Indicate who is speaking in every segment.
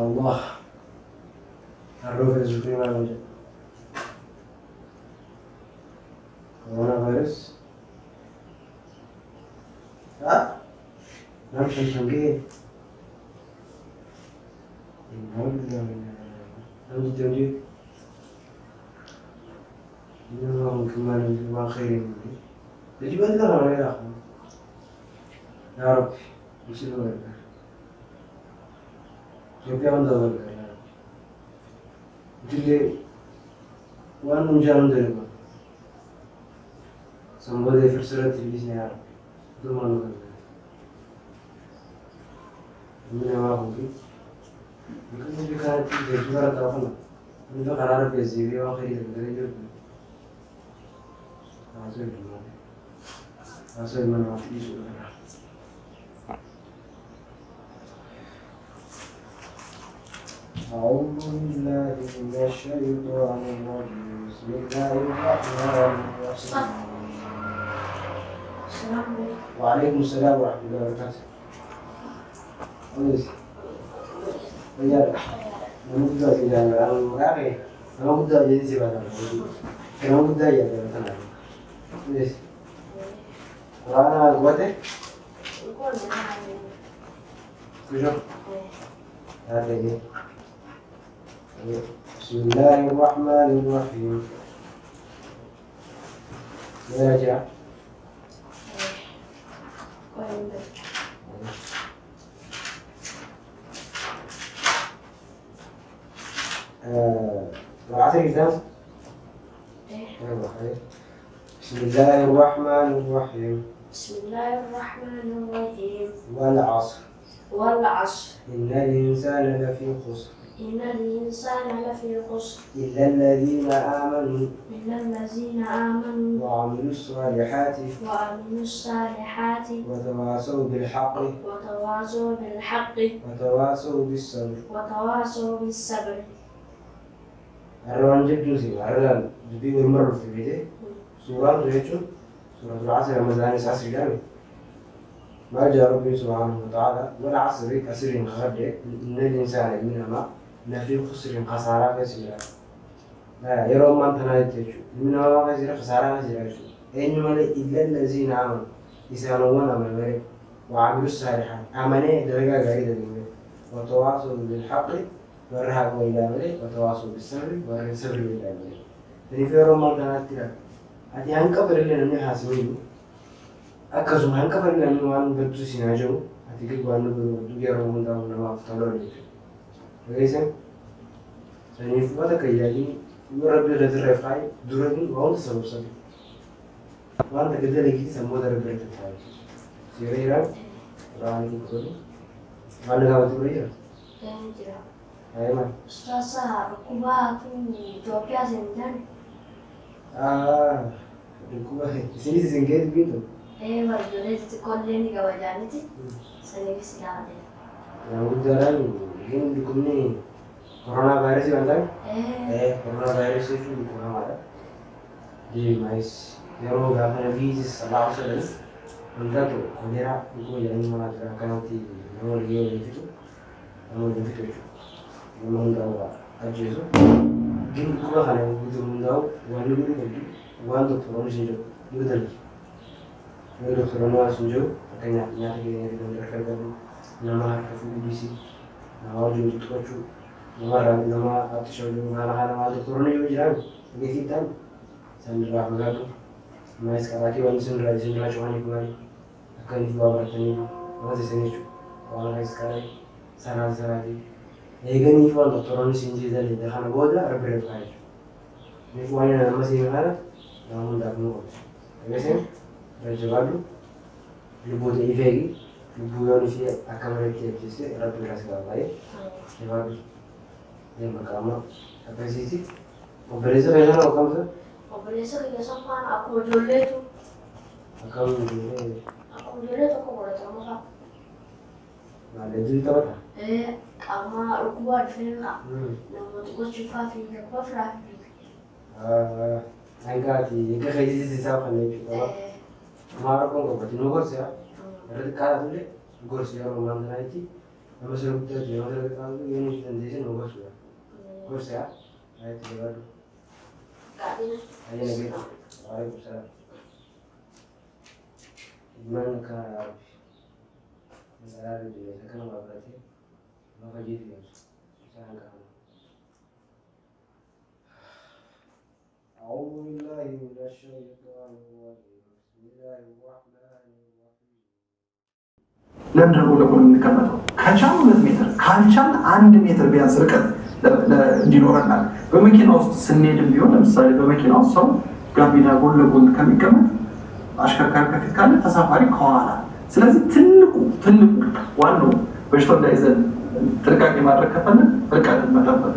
Speaker 1: الله الروح الزكري ما وجد كورونا فيروس ها نمشي شنقين نمشي تنجي اللهم كمان ما خير تجيب لنا يا أخي يا رب يصير Ethiopia on the world. Today, one Munjan deliver. Somebody for certain is near. The one of them. Because we can't get you out of them. We don't have a busy, we are very good. That's why man of issue. أعوذ بالله من الشيطان الرجيم بسم الله الرحمن الرحيم وعليكم السلام ورحمة الله وبركاته. كويس. رجال أنا مبدأ في الجامعة أنا مراقي أنا مبدأ جنسي بعد أنا مبدأ يا جماعة كويس. وأنا قوتي كويس. هذا بسم الله الرحمن الرحيم. راجع. العصر كتاب؟ بسم الله الرحمن الرحيم.
Speaker 2: بسم الله الرحمن الرحيم.
Speaker 1: والعصر.
Speaker 2: والعصر.
Speaker 1: إن الإنسان لفي خسر.
Speaker 2: إن الإنسان لفي خسر
Speaker 1: إلا الذين آمنوا وعملوا الصالحات وتواصوا بالحق وتواصوا بالصبر أروان جدوسي أروان جدي ورمر في بيته سورة تجتو سورة العصر مزاني ساسي جامي ما جاء ربي سبحانه وتعالى والعصر كسر خرج إن الإنسان منهما نفي خسر خسارة كثيرة لا يرى من تنايتشو منهما كثير خسارة كثيرة إنما إلا الذين آمنوا يسألون من وعملوا الصالحات آمنوا درجة غير ذلك وتواصوا بالحق ورهقوا إلى ملك وتواصوا بالصبر والصبر إلى ملك يعني في رمضان تنايتشو أتي هنكفر لنا من حاسمين أكثر هنكفر لنا من وان بدو سيناجو أتي كل وان بدو يا رمضان ونما فتلوا لك ليسن يعني في وقت كيالي يربي رجل رفاي دورين وان تسبب سبب وان تقدر لقيت سمود ربي رفاي سيريرا راني كذي وان لقى وتبرير أيمن
Speaker 2: أستاذ ركوبات إثيوبيا زندان
Speaker 1: ركوبات سني سنجيت بيتو
Speaker 2: إيه برضو لازم تكون ليني جوالانتي سني بس يعني
Speaker 1: Yang udaran ini dukungnya corona virus kan tak? Corona virus itu kurang ada. Di mais, yang gak pernah bisnis salah sekali. Untuk tu, kolera itu yang mana terkena nanti yang dia itu, yang itu, yang tahu aja itu. Gini juga kan yang itu tahu, wani itu jadi, wani tu orang sinjo, itu tadi. Itu orang sinjo, katanya nyata gini yang terkena nama FUBC, nama juga itu nama atau siapa nama itu corona juga jalan, begitu kan, sendiri apa mais sekarang wani sendiri cuma ni kembali. Kan dua bertani, masih seni tu. Orang sekarang sana di. Ega ni faham doktoran sinji dari dah boda arbret kaya. Ni faham masih mana? Namun tak mau. Macam berjawab lubu tu ifegi, lubu yang ni akan mereka cakap arbret segala baik. Jawab yang berkama apa sih? Operasi macam apa kamu tu?
Speaker 2: Operasi kerja sama aku jual tu.
Speaker 1: Kamu jual.
Speaker 2: Aku jual tu aku boleh terima kak.
Speaker 1: Nah, jadi tu apa?
Speaker 2: Ama ukuwa difin kak. Nama tu kau cuba film kau flash.
Speaker 1: Angkat di, angkat kaji di siapa ni? Mara kau berarti nunggu siapa? Berarti kalau tu le, nunggu siapa orang mana itu? Nama sebut tu, nama sebut kalau tu yang kita ni nunggu siapa? Nunggu siapa? Ayat tu baru.
Speaker 2: Kak ni.
Speaker 1: Ayat lagi. Waalaikumsalam. Gimana kak? Masalah itu dia, sekarang apa berarti? Apa jadi ya? Jangan kamu. Auzubillahi minasyaitonir rajim. Bismillahirrahmanirrahim.
Speaker 3: ለምንድን ነው ለጎን የምንቀመጠው? ከቻል 2 ሜትር ካልቻል 1 ሜትር ቢያንስ ርቀት እንዲኖረናል። በመኪና ውስጥ ስንሄድም ቢሆን ለምሳሌ በመኪና ውስጥ ሰው ጋቢና ጎን ለጎን ከሚቀመጥ አሽከርካሪ ከፊት ካለ ተሳፋሪ ከኋላ። ስለዚህ ትልቁ ዋናው በሽታው እንዳይዘን ጥንቃቄ ማድረግ ከፈለግን ርቀትን መጠበቅ።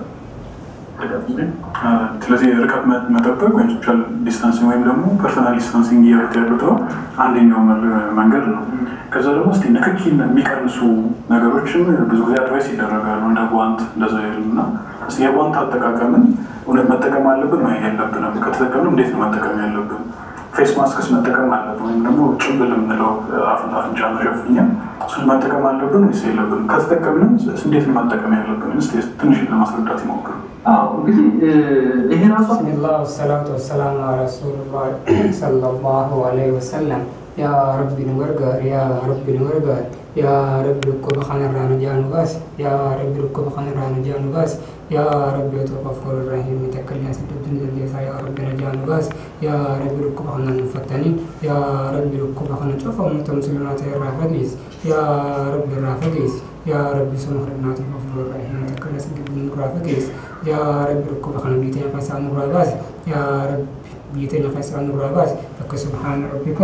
Speaker 4: ስለዚህ ርቀት መጠበቅ ወይም ሶሻል ዲስታንሲንግ ወይም ደግሞ ፐርሰናል ዲስታንሲንግ ያሉት አንደኛው መንገድ ነው። ከዛ ደግሞ እስቲ ንክኪን የሚቀንሱ ነገሮችን ብዙ ጊዜ አድቫይስ ይደረጋሉ እንደ ጓንት እንደዛ ይሉና እስቲ የጓንት አጠቃቀምን እውነት መጠቀም አለብን ወይ የለብንም? ከተጠቀምን እንዴት ነው መጠቀም ያለብን? ፌስ ማስክስ መጠቀም አለብን ወይም ደግሞ ጭንብል የምንለው አፍንጫ መሸፈኛ እሱን መጠቀም አለብን ወይስ የለብንም? ከተጠቀምንም እንዴት ነው መጠቀም ያለብን? እስቲ ትንሽ ለማስረዳት ይሞክሩ።
Speaker 3: እንግዲህ ይሄ ራሱ
Speaker 5: ቢስሚላህ ወሰላቱ ወሰላሙ ዐላ ረሱሊላህ ሰለላሁ ዐለይሂ ወሰለም ያ ረቢ ንወርጋር ያ ረቢ ንወርጋር ያ ረቢ ልኮ በኸነራኑ ጃኑባስ ያ ረቢ ልኮ በኸነራኑ ጃኑባስ ያ ረቢ ወተቀፈሩ ረሂም ተከለያ ስደቱን ዘልየሳ ያ ረቢ ረጃኑባስ ያ ረቢ ልኮ በኸነን ፈተኒን ያ ረቢ ልኮ በኸነ ጨፈ ሙተምስልማት ይራፈዲስ ያ ረቢ ራፈዲስ ያ ረቢ ሰምኽና ተቀፈሩ ረሂም ተከለያ ስደቱን ራፈዲስ ያ ረቢ ልኮ በኸነ ቢተያ ፈሳኑ ራባስ ያ ረቢ بيتنا فسان الرابات فسبحان ربك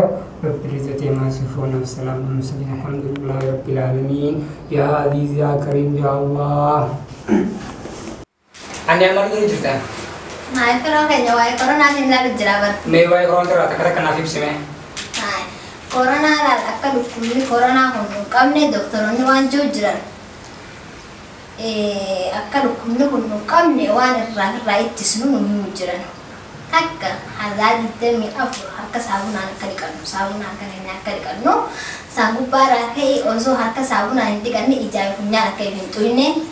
Speaker 5: رب العزة عما يصفون والسلام على المرسلين الحمد لله رب العالمين يا عزيز يا كريم يا الله. Anda yang mana dulu cerita?
Speaker 6: Nah, kalau kayaknya wae corona tidak berjerabat.
Speaker 5: Mewah corona terus tak kena nafsu sih meh.
Speaker 6: Nah, corona lah, aku dukung corona hundu. Kami dokter ni wancu jerar. Aku dukung hundu. Kami wan rai tisnu nunggu jerar. Hakka hazadi temi afu hakka sabuna kalikanno sabuna kanenya kalikanno sabu para kai ozo hakka sabuna indikanni ijai punya kai bintuine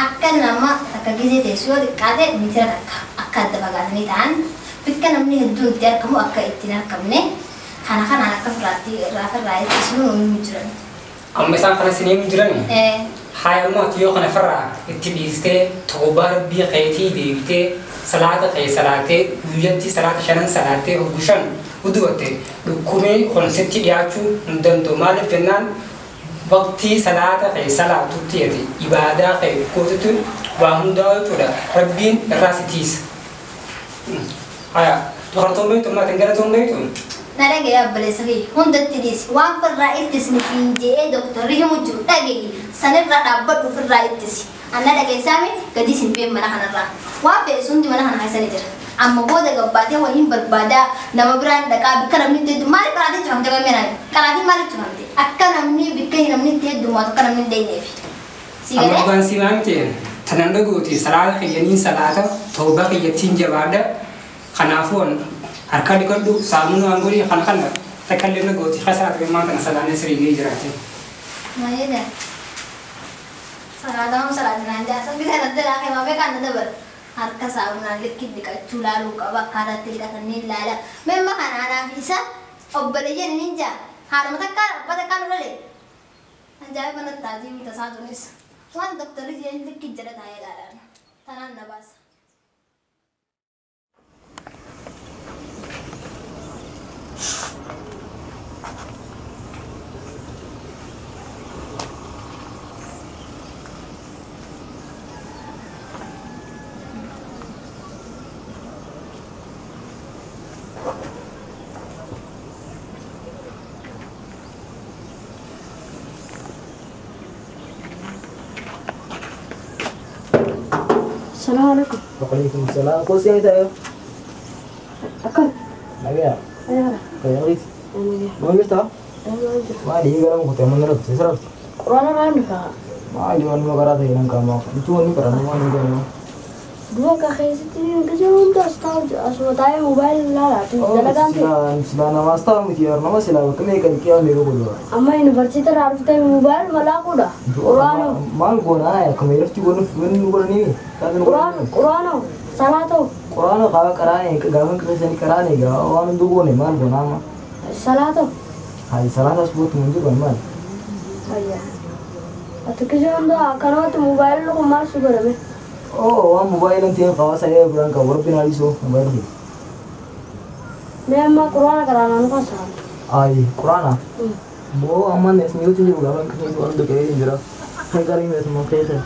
Speaker 6: akka nama takagize tesuo dikade mitra akka dabagani tan pikka namni hedun tiar kamu akka ittinar kamne kana akka frati rafa rai tisnu mujran
Speaker 5: Ambesan kana sini mujran hai mo tiyo kana farra ittibiste tobar bi qayti debite صلاة قي صلاة وينتي صلاة شنن صلاة وغشن ودوته دكومي خنستي ياچو ندن دومال فنان وقتي صلاة قي صلاة تيتي عبادة قي كوتتو وهندا تودا ربين راسيتيس هيا تخرطون بيتو ما تنقلتون بيتو
Speaker 6: نرجع يا بلسري هندا تديس وان في الرئيس تسني في جي دكتور هي موجود تاجي سنة رابط في الرئيس أنا لقيت سامي قدي سنبين من هنا الرا وافي سندي من هنا هاي جرا أما بودا قبادة وين بربادا نما بران دكا بكرم نتيد مالك كرادي تفهم تبغى منا كرادي مالك تفهم تي أكن أمني بكين أمني تيد دوما تكرم من ديني في سيجاره
Speaker 5: أبغى سيمان تين تناندا قوتي سلالة خيانين سلالة توبة خياتين جوادا خنافون هركادي كردو سامونو أنغوري خنخنا تكلمنا قوتي خسارة بما كان سلالة سريجي جراتي
Speaker 6: ما يدا سلالة نانجا سبي كنا ندرا كي ما بكان ندبر harka sauna lekit dikacau lalu kaba karat dikatan nilala memang anak bisa obbalnya ninja harus takkan pada kan boleh anjay mana tadi minta satu nis wan dokter dia lekit jalan ayah dalam tanah nabas
Speaker 2: Assalamualaikum.
Speaker 1: Waalaikumsalam. Kau siapa itu?
Speaker 2: Akan.
Speaker 1: Lagi ya?
Speaker 2: Ayah.
Speaker 1: Kayak Ris.
Speaker 2: Ini.
Speaker 1: Mau nggak tahu?
Speaker 2: Ayo.
Speaker 1: Wah, dia kalau mau ketemu menurut saya.
Speaker 2: Quran apa ni kak?
Speaker 1: Wah, jangan mau karat ini nang kamu. Itu ni karat mau nih kamu.
Speaker 2: Dua kakek itu kerja untuk tahu asal tahu mobile lah. Jalan ganti.
Speaker 1: Sila nama staf mesti orang nama sila. Kami kan kia mego bodoh.
Speaker 2: Amma university harus tahu mobile malah aku dah. Quran.
Speaker 1: Mal guna ya. Kami harus juga guna ni.
Speaker 2: Quran. Salah tu.
Speaker 1: Quran kalau kerana ke gawan kerja ni kerana ya. Orang tu guna mal guna mah.
Speaker 2: Salah tu.
Speaker 1: Hai salah tu sebut mundur kan mal.
Speaker 2: Ayah. Atau kerja untuk kalau tu mobile lu kemar sugar apa?
Speaker 1: Oh, wah mobile nanti yang kawan saya berang kau berpindah isu mobile ni.
Speaker 2: Memang Quran kerana anu pasal.
Speaker 1: Ay, Quran ah. Bo aman es niu tu juga kan kerja tu orang tu kayak ni jera. Hengkari ni semua kayak.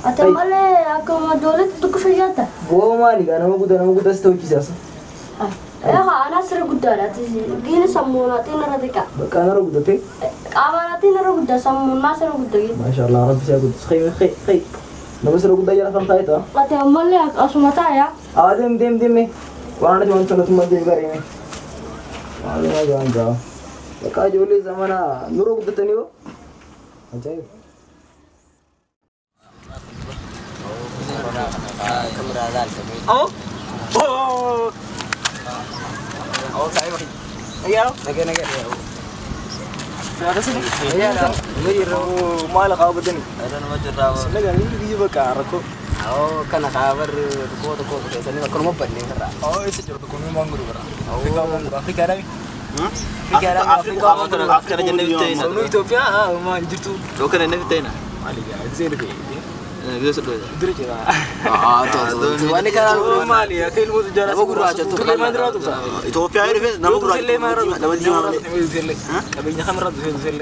Speaker 2: Atau malah aku mau jual tu kerja tak?
Speaker 1: Bo mali kan nama kuda setahu kisah.
Speaker 2: Anak seru kuda lah. Gini semua nanti naratika.
Speaker 1: Bukan orang kuda tu.
Speaker 2: Aman nanti naruh kuda semua masih naruh kuda gitu.
Speaker 1: Masya Allah, Rabbi saya kuda. Khay. Nama seru kuda jalan kan itu.
Speaker 2: Atau malah aku mata ya.
Speaker 1: Dem ni. Quran ada macam tu macam juga ni. Malu jangan jauh. Lekas jual zaman nuru kuda tu ni wo. Ajaib. Oh. Oh, saya lagi. Lagi. Ada sini. Iya, lagi malah kau betul ni.
Speaker 7: Ada nama jerawa.
Speaker 1: Lagi ni dia bakar aku.
Speaker 7: Oh, kana kabar toko kayak sana nak rumah bani kara.
Speaker 1: Oh, isi jauh tu kami manggur kara.
Speaker 7: Afrika ada. Afrika ada jenis itu.
Speaker 1: Sonu Ethiopia, mah jitu.
Speaker 7: Lokal jenis itu na.
Speaker 1: Ali ya, itu lagi.
Speaker 7: Bisa sebut.
Speaker 1: Dulu cera.
Speaker 7: Tu ani kan
Speaker 1: Mali ya, kalau tu jalan.
Speaker 7: Aku gurau tu.
Speaker 1: Kalau mana tu?
Speaker 7: Ethiopia ada fes. Nama gurau. Nama dia.
Speaker 1: Tapi ni kamera tu sel.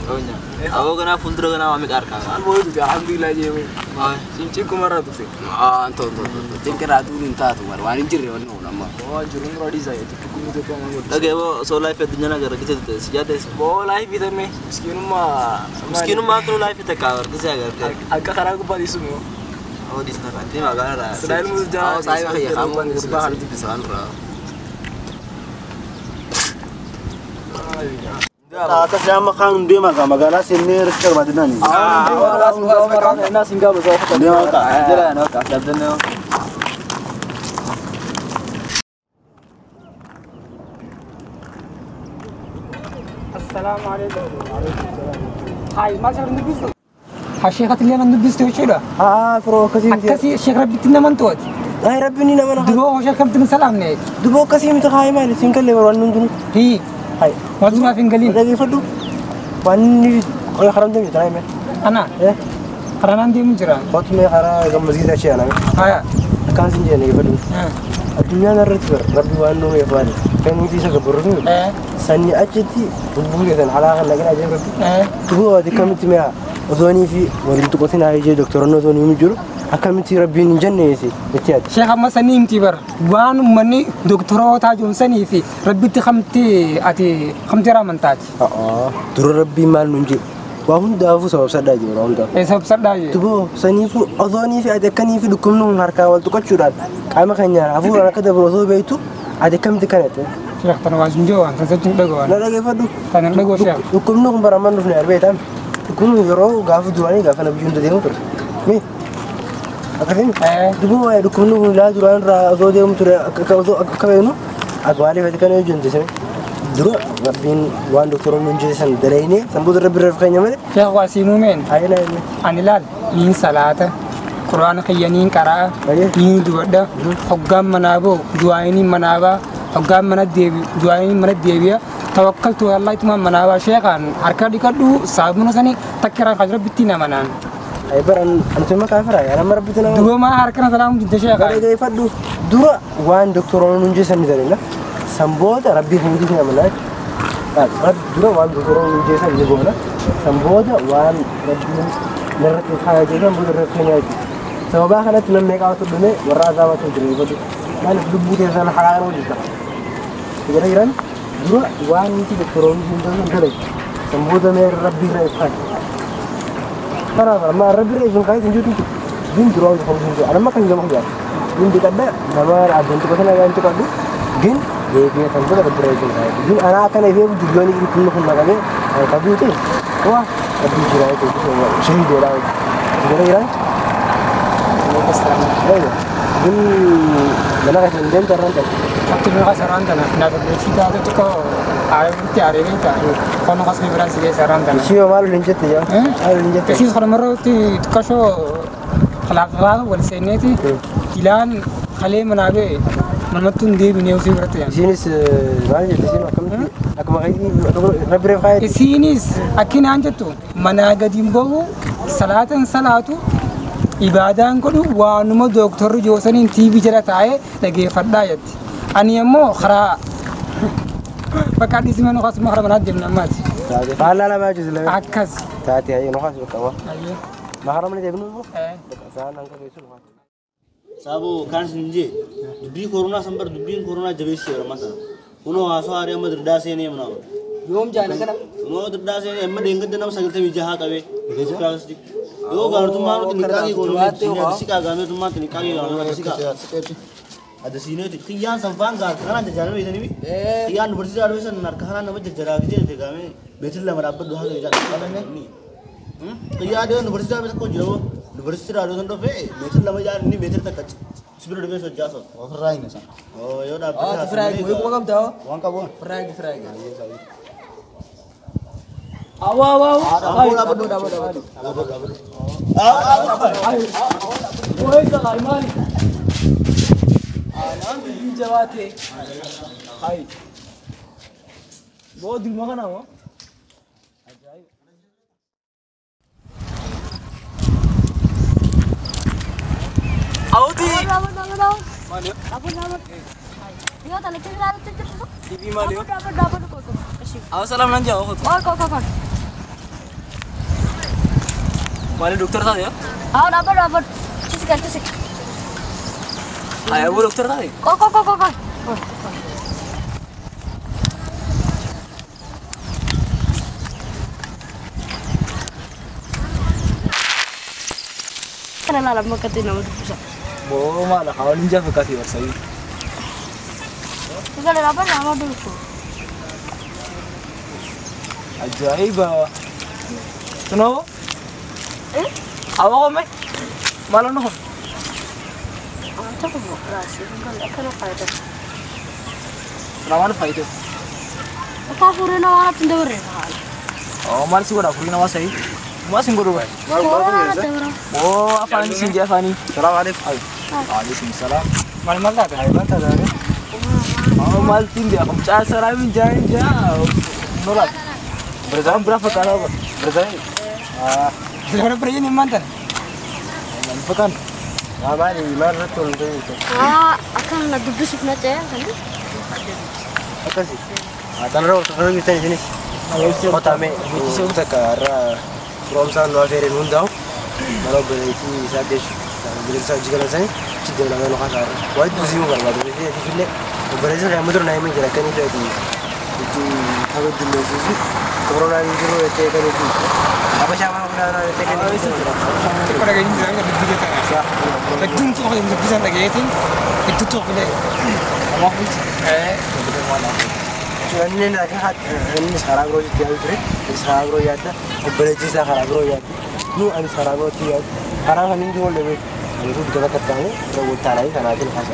Speaker 7: Oh nya. Aku kena fundro kena amik arka.
Speaker 1: Albo itu alhamdulillah je. Cincin kumara tu sih.
Speaker 7: Tu. Cincin ratu ni entah tu. Marwani ciri orang nama.
Speaker 1: Oh, jurung rodi saya. Tapi kumi tu kan manggut.
Speaker 7: Lagi wo so life itu jana gara kita tu. Sejata.
Speaker 1: Bo life itu me.
Speaker 7: Miskin mah tu life itu kawar. Kita agar.
Speaker 1: Agak karang aku pada semua.
Speaker 7: Oh di sana nanti makan ada.
Speaker 1: Selain muda.
Speaker 7: Oh saya kayak kamu sebab itu bisa anra.
Speaker 8: Atas nama kang dia magala sini resker badan ni.
Speaker 1: Nah, singgah besar.
Speaker 8: Dia maka.
Speaker 7: Jalan oke. Jalan.
Speaker 5: Assalamualaikum. Hai, macam ni bis. Hasyikhat اللي أنا نبيست وشيله.
Speaker 8: Fro kasih.
Speaker 5: Kasih Syekh Rabi tina mantuat.
Speaker 8: Ay Rabbi ni naman ako.
Speaker 5: Dubo Syekh Rabi tina salam nih.
Speaker 8: Dubo kasih minta kaya mal singkal lebar wan nundun.
Speaker 5: Hi.
Speaker 8: Hai.
Speaker 5: Waktu ma fingalin.
Speaker 8: Lagi fadu. Wan ni kaya haram demi try me.
Speaker 5: Ana. Karena dia menjerah.
Speaker 8: Waktu me kara gam masjid aja ala.
Speaker 5: Aya.
Speaker 8: Kan sinje ni fadu. Dunia na retwer Rabbi wan no ya fadu. Kan ni bisa keburung. Sani ajeti. Bubuge dan ala kan lagi aja Rabbi. Dubo di kamiti me. Ozoni fi wali tu kotina aje doktor no zoni mujur. Akamiti Rabbi ni janne yesi. Betiat.
Speaker 5: Syekh Ahmad Sani imtibar. Wan mani doktor ta jon sani fi. Rabbi ti khamti ati khamti ramantat.
Speaker 8: Dur Rabbi mal nunji. وهم دافو سبب سدا جي وهم دافو
Speaker 5: سبب سدا جي
Speaker 8: تبو سنيفو أظني في أدكني في دكمنهم هركا والتقشرات كما كان يعرف أفو أنا كده بروزو بيتو أدكم تكنت
Speaker 5: شيخ تنواجم جوا أنت سجن دعوة
Speaker 8: لا كيف أدو
Speaker 5: كان دعوة شيخ
Speaker 8: دكمنهم برمان في البيت أم دكمنهم يروح قافو دواني قافنا بيجون تديهم تر مي أكثر تبو دكمنهم لا دوان را زودهم ترى كأنه أقوالي في دكانه يجون تسمع درو ربين وان دكتور من جيسان دريني سنبود رب رفقين يمر
Speaker 5: يا واسيمو من
Speaker 8: أيلا
Speaker 5: أنا لا نين صلاة قرآن خيانين قراءة نين دودا حكام منابو دعائني منابا حكام من الديبي دعائني من الديبيا توكلت على الله تمام منابا شيخان حركة ديكادو سابونو سني تكرار خجر بتينا منان
Speaker 8: أيبر أنت ما كافر يا أنا ما ربيتنا
Speaker 5: دو ما حركة سلام جد شيخ
Speaker 8: كده يفدو درو وان دكتور من جيسان درينا سنبود ربي هندي فينا مناك رب درو وان دكتور من جيسان يبغونا سنبود وان ربي نرتب حاجة جيسان بود رتبنا يجي سببا خلت لما يقعد الدنيا ورا زمان تدري يفدو ما نفدو جيسان حاجة وجدها كده يرن درو وان يجي دكتور من جيسان دري سنبود ما ربي رأيك ترى ما ربي رأيك من كايس نجوتي دين درو أنا ما كان جمع جار دين بكذا nama ada untuk kesana yang itu kan gin dia sampai dapat berhasil gin anak akan dia tujuan ini penuh makanya kami itu wah lebih jiran itu sehingga dia lah kira-kira gin mana kasih dan terang tak
Speaker 5: waktu mereka saran tanah nak bercerita itu kau ayam itu hari ini tak kau nak kasih berasi dia saran tanah
Speaker 8: siapa malu linjat ya malu linjat
Speaker 5: sih kalau mereka itu kasih خلافها والسنتي كلان خليه منابع منمتون دي بنيو في برتين
Speaker 8: سينس ما جت سينو أكمل ربي رفاعي
Speaker 5: سينس أكين أنجتو مناقدين بو صلاة إبادان كله وانما دكتور جوسنين تي في جرا تاعي لقي فدايت أني أمو خرا فكادي سمعنا خاص ما خرا مناد جمنا مات
Speaker 8: لا لا ما جز لا
Speaker 5: أكس
Speaker 8: تاتي هاي نخاص بكوا
Speaker 5: أيه
Speaker 8: ما خرا من جبنو
Speaker 7: sabu kan sinje dubi corona sambar dubi corona jabesi ramata uno aso are ma drdase ne mna
Speaker 5: yom jana kana
Speaker 7: no drdase ne emma dengad nam sagilte wijaha kabe plastic yo gar tumma no nikagi kono sika game tumma nikagi gano sika ada sine ti kiyan samfan gar kana jana idani bi kiyan university admission nar kana nam jara gije te game betil la marabba duha ga jana ni kiyan de university में को जो university admission do fe betil la majar ni betil tak spirit be so jaso
Speaker 9: fry ne sa
Speaker 7: oh yo da
Speaker 9: fry ko ko kam tao
Speaker 7: wan ka bon
Speaker 9: fry awa oi ka imani नाम भी जवाते हाय बहुत दिमाग ना हो Audi. Apa nama? Yo tadi kita ada tu. TV mana? Dapat kau. Awas salam nanti aku. Kau. Mana dokter tadi ya? Dapat. Cik. Ayah bu dokter tadi? Kau. Kenapa lah mau ketemu nama tu? Boh malah kau ninja berkati bersai. Kita ada apa nama tu? Ajaib. Kenapa? Awak kau mai? Malah noh. Apa tu? Rasi. Kenapa fighter? Kenapa fighter? Apa furi nama tu dulu? Oh, malah sih gua furi nama saya. Masih guru kan? Oh, apa ni sinja apa ni? Assalamualaikum. Waalaikumsalam. Mal tak ada? Mal tak ada. Oh, mal tinggi. Aku cakap seram jauh. Nolak. Berzam berapa kali? Berzam. Berapa pergi ni mantan? Mantan. Apa ni? Mana tu?
Speaker 2: Akan nak duduk sebelah saya kan?
Speaker 8: Apa sih? Tanah orang kita ni jenis. Kota me, kita sekarang. From San Rafael Mundao, malah berarti sahaja berita juga saya, tidak lama nak kasar. Wajib sih juga kalau berarti di sini berarti saya mudah naik menjelaskan itu di itu kabut mesusu corona itu tekan itu apa siapa nak tekan itu
Speaker 5: Kalau lagi ni jangan begitu kita. Betul tu yang bisa lagi itu. Itu tu boleh. Kamu mana?
Speaker 8: Cuma ni nak kat ini sekarang roju tiada tu, sekarang roju ada, operasi sekarang roju ada. Nu ani sekarang roju tiada. Sekarang kami jual lebih. Ini tu kita katakan ni, kita tarai karena itu khas.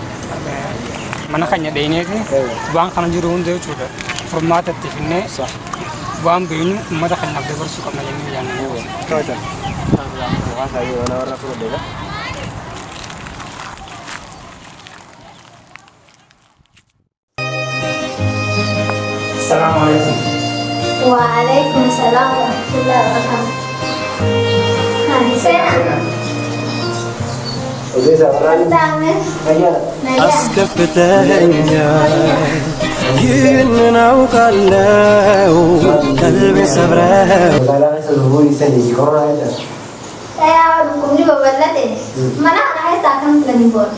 Speaker 5: Mana kan ya ini tu. Bang kan juru untuk juga. Format aktifnya. Bang begini, mana kan nak dekat suka macam ni yang ni.
Speaker 8: Betul. Wah, saya orang suruh dia.
Speaker 5: Assalamualaikum.
Speaker 6: Waalaikumsalam warahmatullahi wabarakatuh. Hari sana.
Speaker 8: Okey, sekarang
Speaker 6: Tentangnya.
Speaker 10: أسكفتها يننا وقالوا قلبي صبرها
Speaker 8: sekarang seluruh isi di corona aja.
Speaker 6: Saya dukung ni bawa deh. Mana anak saya akan planning buat.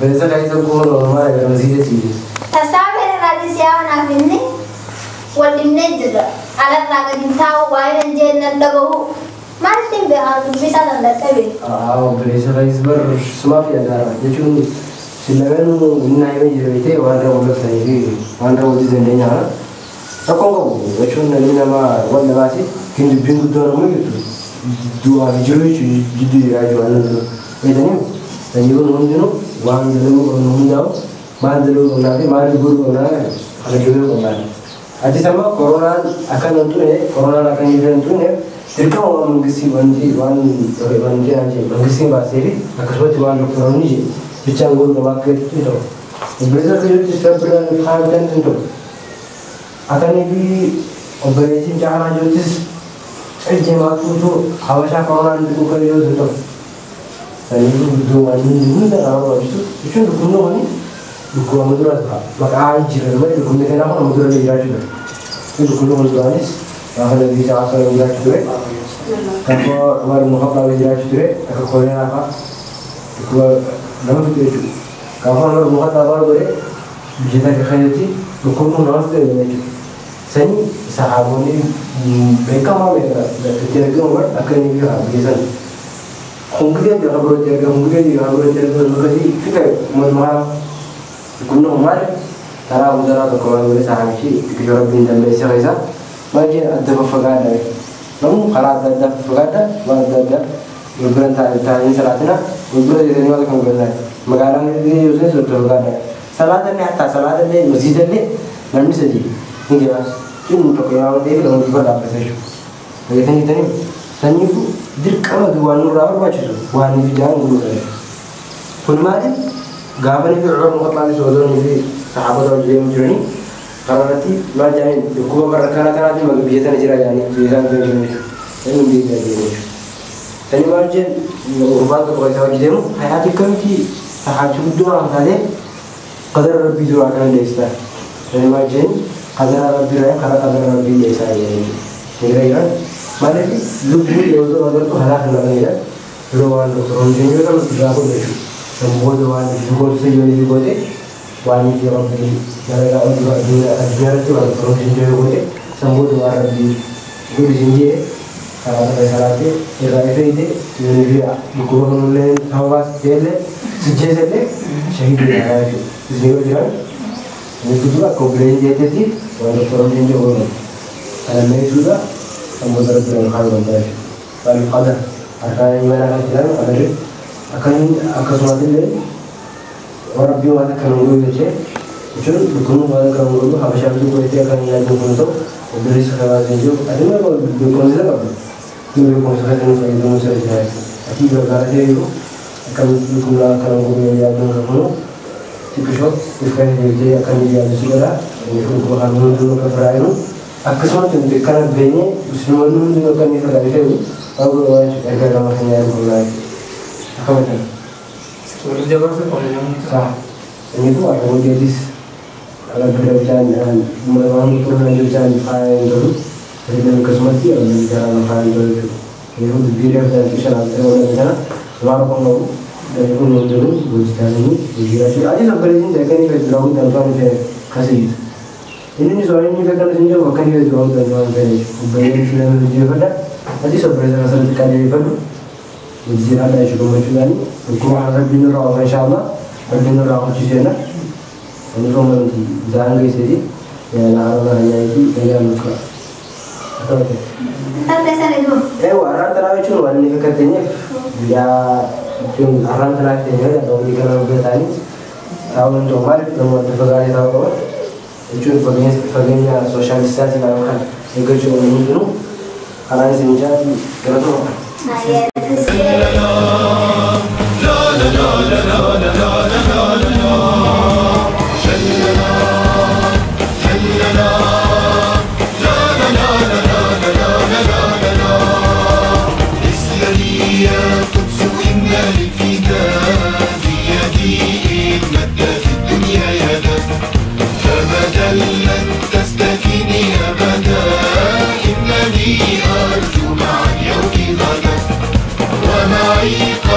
Speaker 8: Besok kali tu kau normal ya masih sih.
Speaker 6: Tasawir lagi siapa nak ini? Wadimnya juga. Alat lagi tahu wajah jenah dagu. Martin behar bisa nanda tahu.
Speaker 8: Besok kali sebar semua via darah. Jadi silakan ini jadi itu warna ulas lagi. Warna ulas jadinya. Aku kau, macam ni nama warna masih. Kini bingung tu orang itu. Dua video itu jadi aja warna tu. Ini dan juga nunggu warna dulu nunggu. Mandelu nanti mari guru nanti ada juga nanti. Aja sama corona akan nonton corona akan nonton Terima mengisi wanti aja mengisi bahasa ini. Aku sebut wan dokter ini bicara guru market itu. Belajar kerja sebenarnya faham itu. Akan ini operasi jangan jutis. Jemaat itu awasnya corona itu kerja itu. Dan itu dua ini dah orang itu dukung ni. Dukung amadura maka aja lebih dukung dengan apa amadura dia juga. Itu dukung amadura ni. Kalau bisa asal dia juga. Kalau orang muka dia juga, aku korea apa? Aku nama itu. Kalau orang muka tahu dia, bisa tak kerja dukung nama dia juga. Seni sahabat ni mereka mana kerja orang akan ni juga biasa. Kemudian dia berjaga, kemudian dia berjaga, kemudian kita malam gunung mana, cara udara tu kalau boleh sahaja kita orang bintang Malaysia rasa, macam ada perfagaan. Namun kalau ada perfagaan, ada beberapa tahun selatihnya, beberapa tahun yang akan berlalu. Magarang ini usai sudah perfagaan. Salatan ni atas, salatan ni masjid ni, nama saja. Ini kira, cuma untuk yang ada itu orang juga dapat sesuatu. Jadi kita ni, tanya tu, dirkama dua nur apa macam tu, wani jangan guru saya. Pernah Gavan itu orang mengatakan soalnya ini sahabat orang dia menjadi karena nanti macam dukung berkana nanti bagi biasa ni cerita ni biasa ni ini biasa ni. Tapi macam urban tu kalau saya kita mu hayat ikan ti sahaja itu orang tadi kadar lebih dulu akan desa. Tapi macam kadar lebih raya karena kadar lebih desa ini. Kira-kira mana ni lupa dia orang tu halal halal ni ya. Luar orang jenis orang tidak pun begitu. Semua doan juga sejauh juga deh, wanita orang beri, mereka juga dunia itu orang jenis juga deh. Semua doan di guru jenis, kalau ada salah deh, era itu dia guru online hawas deh, sejauh deh, syahid dia itu. Sejauh dia, itu juga komplain dia tadi, orang jenis juga. Kalau mereka juga, semua terus berangkat bantai. Kalau ada, akan mana kita ada. Akan suatu orang biar ada keranggu je, jadi dukung ada keranggu tu, habis itu kita akan lihat dukung tu, beri sekarang saja. Ada mana dukung saja apa? Dukung saja ni saya dukung saja. Tapi berkara dia itu akan dukung keranggu yang ada dukung. Tikusok, tikuskan dia akan dia ada segala. Ini dukung keranggu dulu keberai itu. Akan suatu dekat benye, semua dulu akan disertai itu. Aku orang agak ramai yang mulai. Apa macam?
Speaker 5: Sebelum dia berasa kalau yang
Speaker 8: sah, ini tu ada modis. Kalau berbicara memang turun berbicara file dulu, jadi dalam kesempatan dia berbicara file dulu. Ini tu biar dan kisah nanti orang berbicara, luar pun dari pun dulu berbicara ini, berbicara. Aja sampai ini saya kan ini berbicara dan tuan saya kasih itu.
Speaker 1: ini soalnya ini kan senja makan dia jual dan jual beli bayar film dia pada nanti surprise rasa dekat dia pada jadi ada juga macam ni aku harap bina orang insyaallah bina orang cucian ini semua nanti jangan guys jadi ya nak itu dengan muka atau apa
Speaker 6: tak sana itu
Speaker 1: orang terawih cuma ini katanya dia yang orang terawihnya atau di kalau bertani tahun kemarin nomor terfagari tahu itu fagenya sosialisasi kalau kan juga cuma ini dulu karena ini menjadi kerana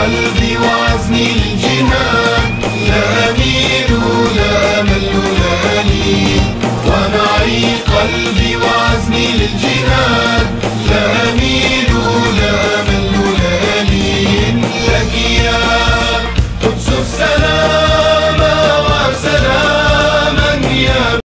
Speaker 11: قلبي وعزمي للجهاد لا أميل لا أمل لا ألين ومعي قلبي وعزمي للجهاد